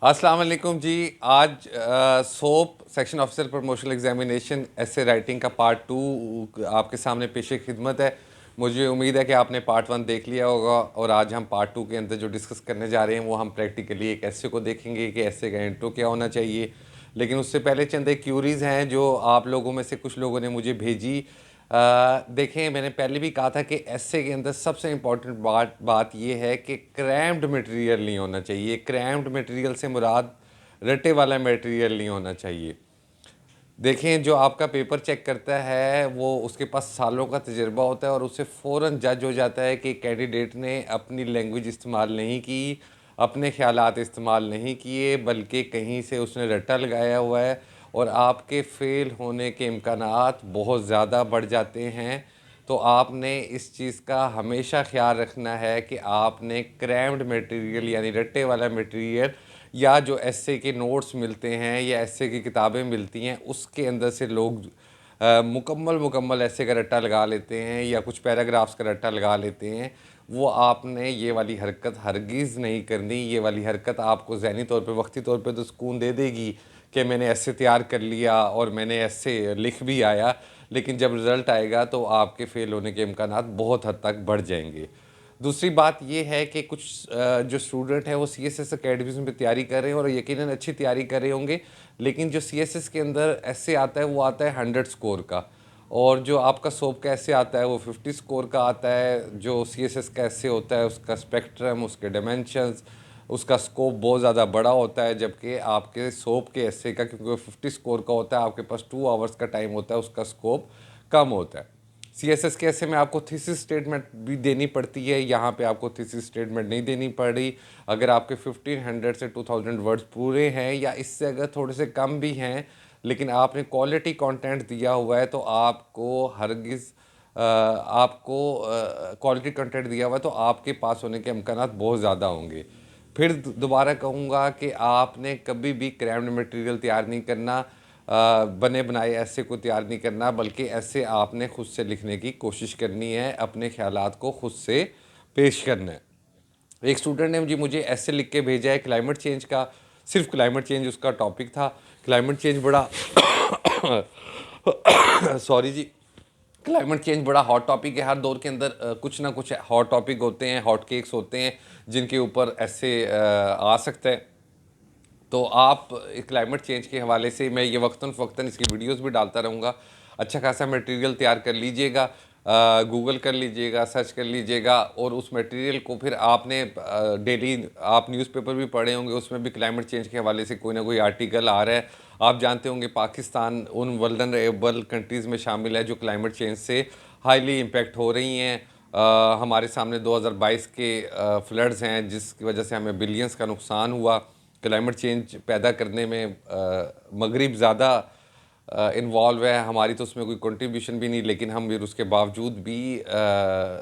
अस्सलाम वालेकुम जी। आज soap section officer promotional examination ऐसे राइटिंग का पार्ट 2 आपके सामने पेश खिदमत है। मुझे उम्मीद है कि आपने पार्ट 1 देख लिया होगा और आज हम पार्ट 2 के अंदर जो डिस्कस करने जा रहे हैं वो हम प्रैक्टिकली एक ऐसे को देखेंगे कि ऐसे का इंट्रो क्या होना चाहिए। लेकिन उससे पहले चंद एक क्यूरीज़ हैं जो आप लोगों में से कुछ लोगों ने मुझे भेजी। देखें, मैंने पहले भी कहा था कि ऐसे के अंदर सबसे इम्पॉर्टेंट बात यह है कि क्रैम्ड मटेरियल नहीं होना चाहिए। क्रैम्ड मटेरियल से मुराद रटे वाला मटेरियल नहीं होना चाहिए। देखें, जो आपका पेपर चेक करता है वो उसके पास सालों का तजुर्बा होता है और उससे फ़ौरन जज हो जाता है कि कैंडिडेट ने अपनी लैंग्वेज इस्तेमाल नहीं की, अपने ख़यालात इस्तेमाल नहीं किए, बल्कि कहीं से उसने रट्टा लगाया हुआ है और आपके फ़ेल होने के इम्कानात बहुत ज़्यादा बढ़ जाते हैं। तो आपने इस चीज़ का हमेशा ख्याल रखना है कि आपने क्रैम्ड मटेरियल यानी रट्टे वाला मटेरियल या जो एस्से के नोट्स मिलते हैं या एस्से की किताबें मिलती हैं उसके अंदर से लोग मुकम्मल एस्से का रट्टा लगा लेते हैं या कुछ पैराग्राफ्स का रट्टा लगा लेते हैं। वो आपने ये वाली हरकत हरगिज़ नहीं करनी। ये वाली हरकत आपको ज़हनी तौर पे वक्ती तौर पे तो सुकून दे देगी कि मैंने एस्से तैयार कर लिया और मैंने एस्से लिख भी आया, लेकिन जब रिज़ल्ट आएगा तो आपके फ़ेल होने के इम्कानात बहुत हद तक बढ़ जाएंगे। दूसरी बात ये है कि कुछ जो स्टूडेंट हैं वो सीएसएस अकेडमीज़ में तैयारी कर रहे हैं और यकीनन अच्छी तैयारी कर रहे होंगे, लेकिन जो सीएसएस के अंदर ऐसे आता है वो आता है 100 स्कोर का, और जो आपका सोप का ऐसे आता है वो 50 स्कोर का आता है। जो सीएसएस का ऐसे होता है उसका स्पेक्ट्रम, उसके डायमेंशंस, उसका स्कोप बहुत ज़्यादा बड़ा होता है, जबकि आपके सोप के ऐसे का, क्योंकि वो 50 स्कोर का होता है, आपके पास 2 आवर्स का टाइम होता है, उसका स्कोप कम होता है। सीएसएस के ऐसे में आपको थीसिस स्टेटमेंट भी देनी पड़ती है, यहाँ पे आपको थीसिस स्टेटमेंट नहीं देनी पड़ी। अगर आपके 1500 से 2000 वर्ड्स पूरे हैं या इससे अगर थोड़े से कम भी हैं, लेकिन आपने क्वालिटी कंटेंट दिया हुआ है तो आपको हरगिज़ आपको क्वालिटी कंटेंट दिया हुआ है तो आपके पास होने के इम्कानात बहुत ज़्यादा होंगे। फिर दोबारा कहूँगा कि आपने कभी भी क्रैम्ड मटेरियल तैयार नहीं करना, बने बनाए ऐसे को तैयार नहीं करना, बल्कि ऐसे आपने ख़ुद से लिखने की कोशिश करनी है, अपने ख़यालात को ख़ुद से पेश करना है। एक स्टूडेंट ने मुझे ऐसे लिख के भेजा है क्लाइमेट चेंज का, सिर्फ क्लाइमेट चेंज उसका टॉपिक था। क्लाइमेट चेंज बड़ा सॉरी जी, क्लाइमेट चेंज बड़ा हॉट टॉपिक है। हर दौर के अंदर कुछ ना कुछ हॉट टॉपिक होते हैं, हॉट केक्स होते हैं जिनके ऊपर ऐसे आ सकता है। तो आप क्लाइमेट चेंज के हवाले से मैं ये वक्तन इसकी वीडियोस भी डालता रहूँगा। अच्छा खासा मटेरियल तैयार कर लीजिएगा, गूगल कर लीजिएगा, सर्च कर लीजिएगा, और उस मटेरियल को फिर आपने डेली आप न्यूज़पेपर भी पढ़े होंगे, उसमें भी क्लाइमेट चेंज के हवाले से कोई ना कोई आर्टिकल आ रहा है। आप जानते होंगे पाकिस्तान उन वल्नरेबल कंट्रीज़ में शामिल है जो क्लाइमेट चेंज से हाईली इम्पेक्ट हो रही हैं। हमारे सामने 2022 के फ्लड्स हैं जिसकी वजह से हमें बिलियंस का नुकसान हुआ। क्लाइमेट चेंज पैदा करने में मगरिब ज़्यादा इन्वॉल्व है, हमारी तो उसमें कोई कंट्रीब्यूशन भी नहीं, लेकिन हम फिर उसके बावजूद भी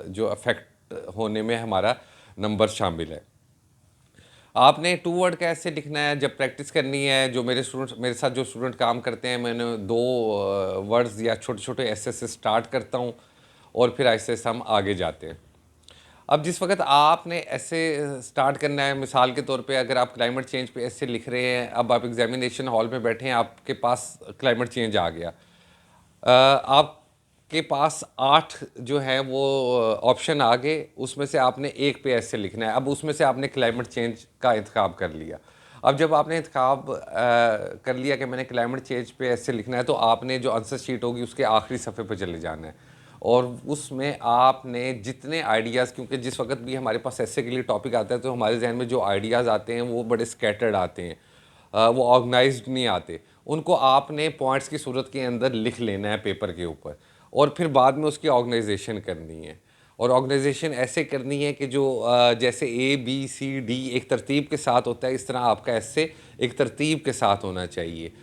जो अफेक्ट होने में हमारा नंबर शामिल है। आपने 2 वर्ड कैसे लिखना है जब प्रैक्टिस करनी है। जो मेरे साथ जो स्टूडेंट काम करते हैं, मैंने 2 वर्ड्स या छोटे छोटे ऐसे से स्टार्ट करता हूँ और फिर ऐसे ऐसे हम आगे जाते हैं। अब जिस वक्त आपने ऐसे स्टार्ट करना है, मिसाल के तौर पे अगर आप क्लाइमेट चेंज पे ऐसे लिख रहे हैं, अब आप एग्जामिनेशन हॉल में बैठे हैं, आपके पास क्लाइमेट चेंज आ गया, आपके पास 8 जो है वो ऑप्शन आ गए, उसमें से आपने एक पे ऐसे लिखना है। अब उसमें से आपने क्लाइमेट चेंज का इंतखाब कर लिया। अब जब आपने इंतखाब कर लिया कि मैंने क्लाइमेट चेंज पे ऐसे लिखना है, तो आपने जो आंसर शीट होगी उसके आखिरी सफ़े पे चले जाना है और उसमें आपने जितने आइडियाज़, क्योंकि जिस वक्त भी हमारे पास ऐसे के लिए टॉपिक आता है तो हमारे जहन में जो आइडियाज़ आते हैं वो बड़े स्कैटर्ड आते हैं, वो ऑर्गेनाइज्ड नहीं आते। उनको आपने पॉइंट्स की सूरत के अंदर लिख लेना है पेपर के ऊपर और फिर बाद में उसकी ऑर्गेनाइजेशन करनी है। और ऑर्गेनाइजेशन ऐसे करनी है कि जो जैसे ABCD एक तरतीब के साथ होता है, इस तरह आपका ऐसे एक तरतीब के साथ होना चाहिए।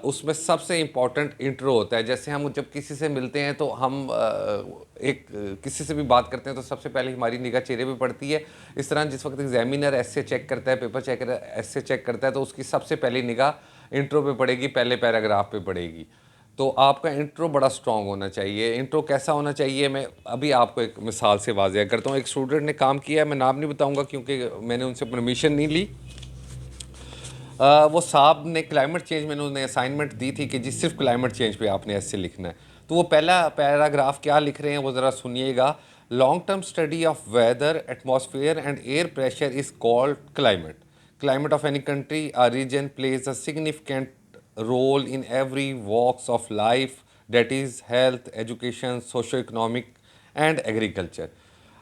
उसमें सबसे इम्पॉर्टेंट इंट्रो होता है। जैसे हम जब किसी से मिलते हैं तो हम किसी से भी बात करते हैं तो सबसे पहले हमारी निगाह चेहरे पे पड़ती है। इस तरह जिस वक्त एग्जामिनर ऐसे चेक करता है, पेपर चेक ऐसे चेक करता है, तो उसकी सबसे पहली निगाह इंट्रो पे पड़ेगी, पहले पैराग्राफ पे पड़ेगी। तो आपका इंट्रो बड़ा स्ट्रॉन्ग होना चाहिए। इंट्रो कैसा होना चाहिए, मैं अभी आपको एक मिसाल से वाज़ेह करता हूँ। एक स्टूडेंट ने काम किया है, मैं नाम नहीं बताऊँगा क्योंकि मैंने उनसे परमिशन नहीं ली। वो साहब ने क्लाइमेट चेंज में उन्होंने असाइनमेंट दी थी कि जी सिर्फ क्लाइमेट चेंज पे आपने ऐसे लिखना है। तो वो पहला पैराग्राफ क्या लिख रहे हैं वो ज़रा सुनिएगा। Long term study of weather atmosphere and air pressure is called climate. Climate of any country or region plays a significant role in every walks of life, that is health, education, socio-economic and agriculture.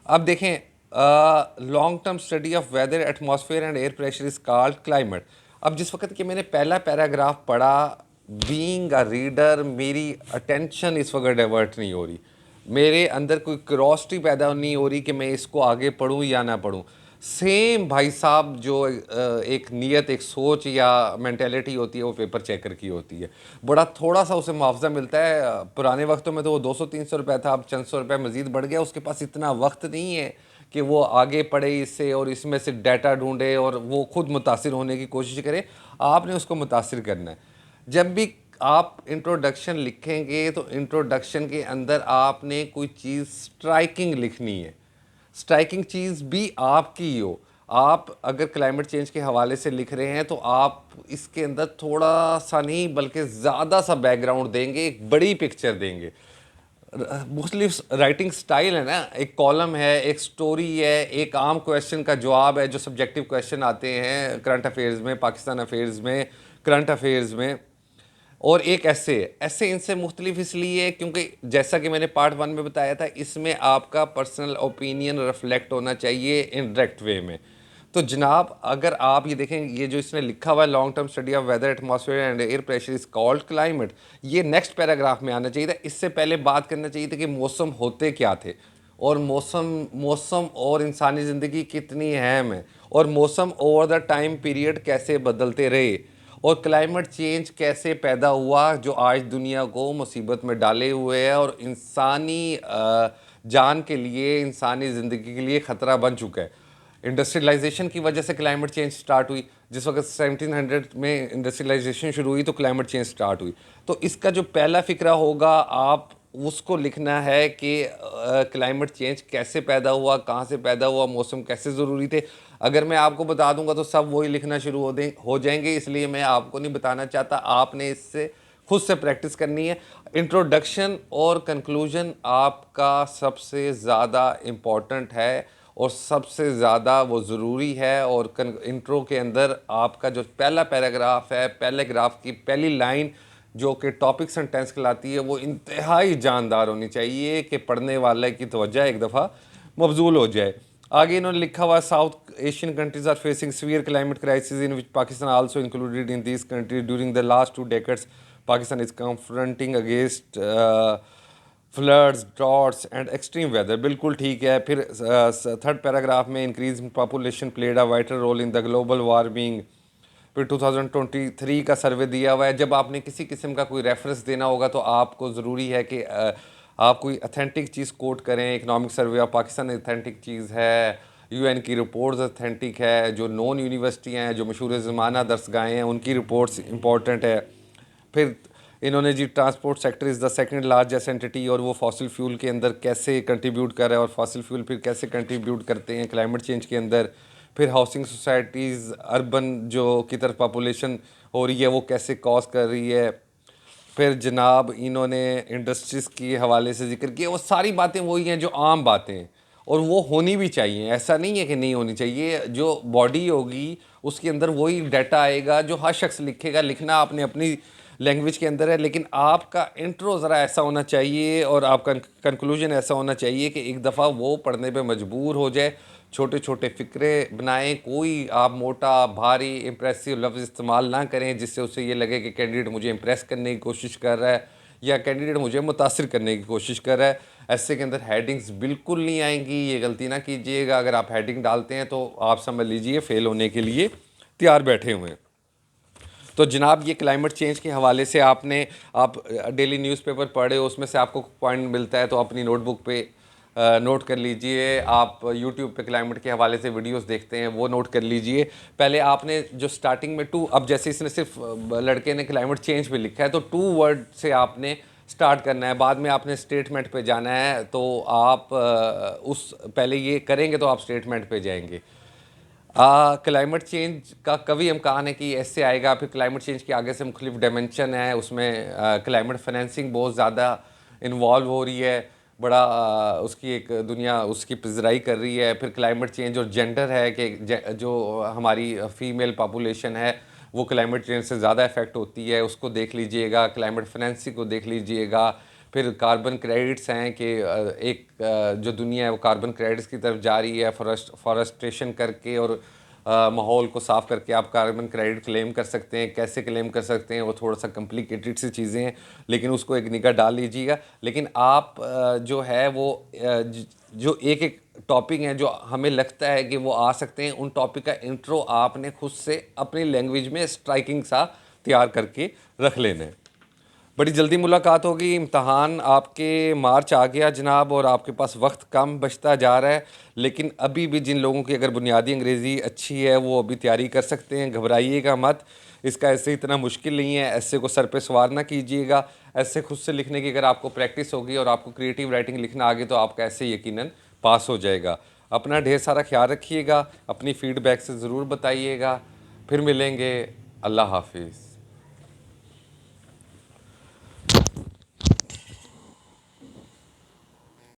अब देखें long term study of weather atmosphere and air pressure is called climate. अब जिस वक्त कि मैंने पहला paragraph पढ़ा, being a reader मेरी अटेंशन इस वक्त डाइवर्ट नहीं हो रही, मेरे अंदर कोई क्यूरोसिटी पैदा नहीं हो रही कि मैं इसको आगे पढूं या ना पढूं। सेम भाई साहब जो एक नीयत, एक सोच या मेंटेलिटी होती है वो पेपर चेकर की होती है। बड़ा थोड़ा सा उसे मुआवजा मिलता है। पुराने वक्तों में तो वो 200-300 रुपये था, अब चंद सौ रुपये मज़ीद बढ़ गया। उसके पास इतना वक्त नहीं है कि वो आगे पढ़े इससे और इसमें से डाटा ढूंढे और वो खुद मुतासिर होने की कोशिश करे। आपने उसको मुतासिर करना है। जब भी आप इंट्रोडक्शन लिखेंगे तो इंट्रोडक्शन के अंदर आपने कोई चीज़ स्ट्राइकिंग लिखनी है। स्ट्राइकिंग चीज़ भी आपकी ही हो। आप अगर क्लाइमेट चेंज के हवाले से लिख रहे हैं तो आप इसके अंदर थोड़ा सा नहीं बल्कि ज़्यादा सा बैकग्राउंड देंगे, एक बड़ी पिक्चर देंगे। मोस्टली राइटिंग स्टाइल है ना, एक कॉलम है, एक स्टोरी है, एक आम क्वेश्चन का जवाब है जो सब्जेक्टिव क्वेश्चन आते हैं करंट अफेयर्स में, पाकिस्तान अफेयर्स में, करंट अफेयर्स में, और एक ऐसे इनसे मुख्तलिफ इसलिए क्योंकि जैसा कि मैंने पार्ट 1 में बताया था, इसमें आपका पर्सनल ओपिनियन रिफ्लेक्ट होना चाहिए इनडायरेक्ट वे में। तो जनाब अगर आप ये देखें, ये जो इसने लिखा हुआ है long term study of weather atmosphere and air pressure is called climate, ये नेक्स्ट पैराग्राफ में आना चाहिए था। इससे पहले बात करना चाहिए था कि मौसम होते क्या थे, और मौसम और इंसानी ज़िंदगी कितनी अहम है, और मौसम ओवर द टाइम पीरियड कैसे बदलते रहे, और क्लाइमेट चेंज कैसे पैदा हुआ जो आज दुनिया को मुसीबत में डाले हुए है और इंसानी जान के लिए, इंसानी ज़िंदगी के लिए ख़तरा बन चुका है। इंडस्ट्रियलाइजेशन की वजह से क्लाइमेट चेंज स्टार्ट हुई। जिस वक्त 1700 में इंडस्ट्रियलाइजेशन शुरू हुई तो क्लाइमेट चेंज स्टार्ट हुई। तो इसका जो पहला फ़िक्रा होगा आप उसको लिखना है कि क्लाइमेट चेंज कैसे पैदा हुआ, कहाँ से पैदा हुआ, मौसम कैसे ज़रूरी थे। अगर मैं आपको बता दूंगा तो सब वही लिखना शुरू हो जाएंगे, इसलिए मैं आपको नहीं बताना चाहता। आपने इससे खुद से प्रैक्टिस करनी है। इंट्रोडक्शन और कंक्लूजन आपका सबसे ज़्यादा इम्पॉर्टेंट है और सबसे ज़्यादा वो ज़रूरी है। और इंट्रो के अंदर आपका जो पहला पैराग्राफ है, पहले ग्राफ की पहली लाइन जो कि टॉपिक सेंटेंस कहलाती है, वो इंतहाई जानदार होनी चाहिए कि पढ़ने वाले की तवज्जो एक दफ़ा मबजूल हो जाए। आगे इन्होंने लिखा हुआ, south Asian countries are facing severe climate crisis in which Pakistan also included in this country during the last 2 decades। Pakistan is confronting against floods, droughts and extreme weather. बिल्कुल ठीक है। फिर थर्ड पैराग्राफ में increase in population played a vital role in the global warming. फिर 2023 का सर्वे दिया हुआ है। जब आपने किसी किस्म का कोई रेफरेंस देना होगा तो आपको ज़रूरी है कि आप कोई अथेंटिक चीज़ कोट करें। Economic survey of Pakistan authentic चीज़ है, यूएन की रिपोर्ट्स अथेंटिक है, जो नॉन यूनिवर्सिटी हैं, जो मशहूर ज़माना दरसगाहें हैं, उनकी रिपोर्ट्स इंपॉर्टेंट है। फिर इन्होंने जी transport sector is the second largest entity, और वो फॉसिल फ्यूल के अंदर कैसे कंट्रीब्यूट कर रहा है और फॉसिल फ्यूल फिर कैसे कंट्रीब्यूट करते हैं क्लाइमेट चेंज के अंदर। फिर हाउसिंग सोसाइटीज़, अर्बन जो की तरफ पॉपुलेशन हो रही है वो कैसे कॉज कर रही है। फिर जनाब इन्होंने इंडस्ट्रीज़ के हवाले से जिक्र किया। वो सारी बातें वही हैं जो आम बातें हैं और वो होनी भी चाहिए। ऐसा नहीं है कि नहीं होनी चाहिए। जो बॉडी होगी उसके अंदर वही डाटा आएगा जो हर शख्स लिखेगा। लिखना आपने अपनी लैंग्वेज के अंदर है, लेकिन आपका इंट्रो ज़रा ऐसा होना चाहिए और आपका कंक्लूजन ऐसा होना चाहिए कि एक दफ़ा वो पढ़ने पे मजबूर हो जाए। छोटे छोटे फ़िक्रे बनाएं, कोई आप मोटा भारी इम्प्रेसिव लफ्ज़ इस्तेमाल ना करें जिससे उसे ये लगे कि कैंडिडेट मुझे इम्प्रेस करने की कोशिश कर रहा है या कैंडिडेट मुझे मुतासिर करने की कोशिश कर रहा है। ऐसे के अंदर हेडिंग्स बिल्कुल नहीं आएंगी, ये गलती ना कीजिएगा। अगर आप हेडिंग डालते हैं तो आप समझ लीजिए फ़ेल होने के लिए तैयार बैठे हुए हैं। तो जनाब ये क्लाइमेट चेंज के हवाले से आपने आप डेली न्यूज़पेपर पढ़े, उसमें से आपको पॉइंट मिलता है तो अपनी नोटबुक पे नोट कर लीजिए। आप यूट्यूब पे क्लाइमेट के हवाले से वीडियोस देखते हैं वो नोट कर लीजिए। पहले आपने जो स्टार्टिंग में अब जैसे इसने सिर्फ लड़के ने क्लाइमेट चेंज पे लिखा है तो 2 वर्ड से आपने स्टार्ट करना है। बाद में आपने स्टेटमेंट पे जाना है तो आप उस पहले ये करेंगे तो आप स्टेटमेंट पे जाएंगे। क्लाइमेट चेंज का कभी इम्कान है कि ऐसे आएगा, फिर क्लाइमेट चेंज के आगे से मुख्तलिफ डायमेंशन है, उसमें क्लाइमेट फाइनेंसिंग बहुत ज़्यादा इन्वॉल्व हो रही है, बड़ा उसकी एक दुनिया उसकी पजराई कर रही है। फिर क्लाइमेट चेंज और जेंडर है कि जो हमारी फीमेल पॉपुलेशन है वो क्लाइमेट चेंज से ज़्यादा इफेक्ट होती है, उसको देख लीजिएगा। क्लाइमेट फाइनेंसिंग को देख लीजिएगा। फिर कार्बन क्रेडिट्स हैं कि एक जो दुनिया है वो कार्बन क्रेडिट्स की तरफ जा रही है, फॉरेस्टेशन करके और माहौल को साफ़ करके आप कार्बन क्रेडिट क्लेम कर सकते हैं। कैसे क्लेम कर सकते हैं वो थोड़ा सा कॉम्प्लिकेटेड सी चीज़ें हैं, लेकिन उसको एक निगाह डाल लीजिएगा। लेकिन आप जो है वो जो एक एक टॉपिक हैं जो हमें लगता है कि वो आ सकते हैं, उन टॉपिक का इंट्रो आपने खुद से अपनी लैंग्वेज में स्ट्राइकिंग सा तैयार करके रख लेना है। बड़ी जल्दी मुलाकात होगी। इम्तहान आपके मार्च आ गया जनाब, और आपके पास वक्त कम बचता जा रहा है, लेकिन अभी भी जिन लोगों की अगर बुनियादी अंग्रेज़ी अच्छी है वो अभी तैयारी कर सकते हैं। घबराइएगा मत, इसका ऐसे इतना मुश्किल नहीं है। ऐसे को सर पे सवार ना कीजिएगा। ऐसे खुद से लिखने की अगर आपको प्रैक्टिस होगी और आपको क्रिएटिव राइटिंग लिखना आ गई तो आपका ऐसे यकीनन पास हो जाएगा। अपना ढेर सारा ख्याल रखिएगा, अपनी फ़ीडबैक से ज़रूर बताइएगा। फिर मिलेंगे। अल्लाह हाफिज़।